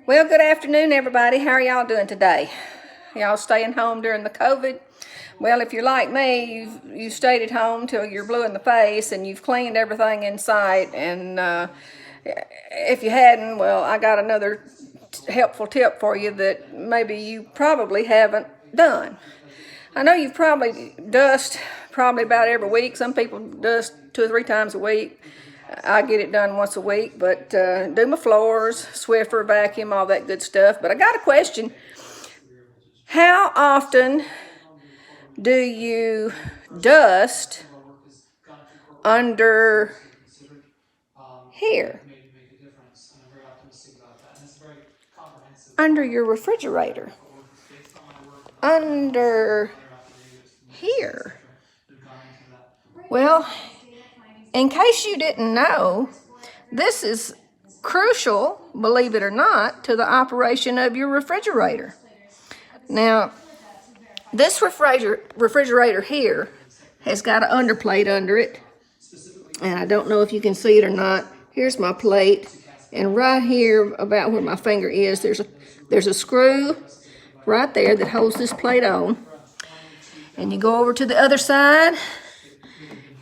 Well, good afternoon, everybody. How are y'all doing today? Y'all staying home during the COVID? Well, if you're like me, you've stayed at home till you're blue in the face and you've cleaned everything in sight. And if you hadn't, well, I got another helpful tip for you that maybe you probably haven't done. I know you've probably dust probably about every week. Some people dust 2 or 3 times a week. I get it done once a week, but do my floors, Swiffer, vacuum, all that good stuff. But I got a question. How often do you dust under here? Under your refrigerator? Under here? Well, in case you didn't know, this is crucial, believe it or not, to the operation of your refrigerator. Now, this refrigerator here has got an underplate under it, and I don't know if you can see it or not. Here's my plate, and right here, about where my finger is, there's a screw right there that holds this plate on. And you go over to the other side,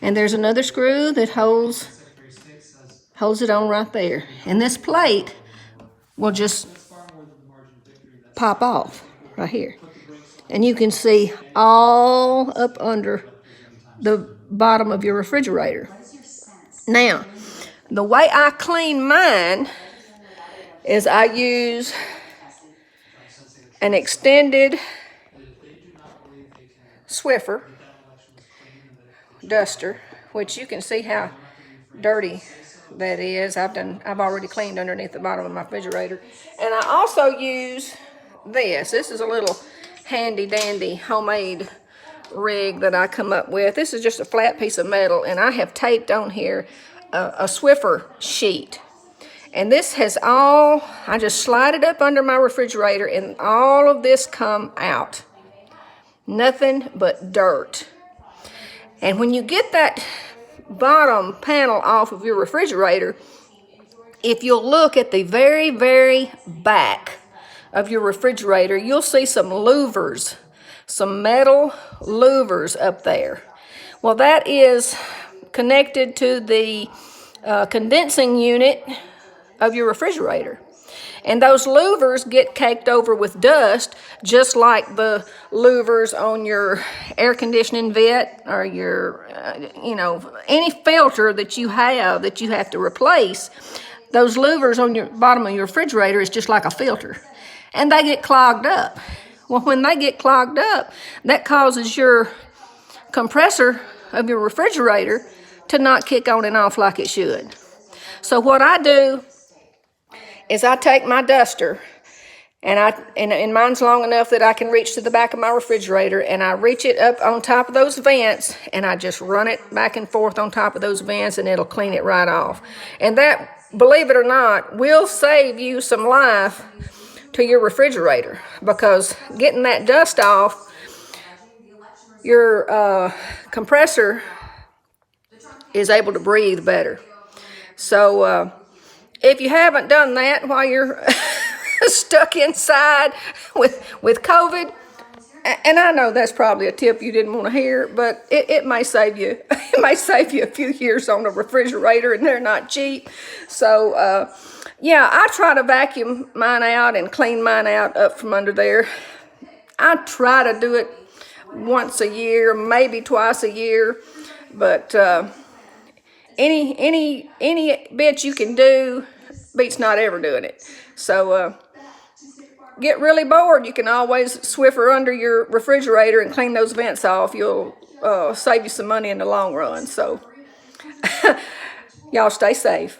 and there's another screw that holds it on right there. And this plate will just pop off right here. And you can see all up under the bottom of your refrigerator. Now, the way I clean mine is I use an extended Swiffer duster, which you can see how dirty that is. I've already cleaned underneath the bottom of my refrigerator. And I also use this. This is a little handy dandy homemade rig that I come up with. This is just a flat piece of metal, and I have taped on here a Swiffer sheet. And this has I just slide it up under my refrigerator, and all of this come out. Nothing but dirt. And when you get that bottom panel off of your refrigerator, if you'll look at the very, very back of your refrigerator, you'll see some louvers, some metal louvers up there. Well, that is connected to the condensing unit of your refrigerator. And those louvers get caked over with dust, just like the louvers on your air conditioning vent or your, any filter that you have to replace. Those louvers on your bottom of your refrigerator is just like a filter, and they get clogged up. Well, when they get clogged up, that causes your compressor of your refrigerator to not kick on and off like it should. So what I do is I take my duster, and mine's long enough that I can reach to the back of my refrigerator, and I reach it up on top of those vents, and I just run it back and forth on top of those vents, and it'll clean it right off. And that, believe it or not, will save you some life to your refrigerator, because getting that dust off, your compressor is able to breathe better. So if you haven't done that while you're stuck inside with COVID, and I know that's probably a tip you didn't want to hear, but it may save you. It may save you a few years on a refrigerator, and they're not cheap. So yeah, I try to vacuum mine out and clean mine out up from under there. I try to do it once a year, maybe twice a year, but any bit you can do beats not ever doing it. So get really bored, you can always Swiffer under your refrigerator and clean those vents off. You'll save you some money in the long run. So y'all stay safe.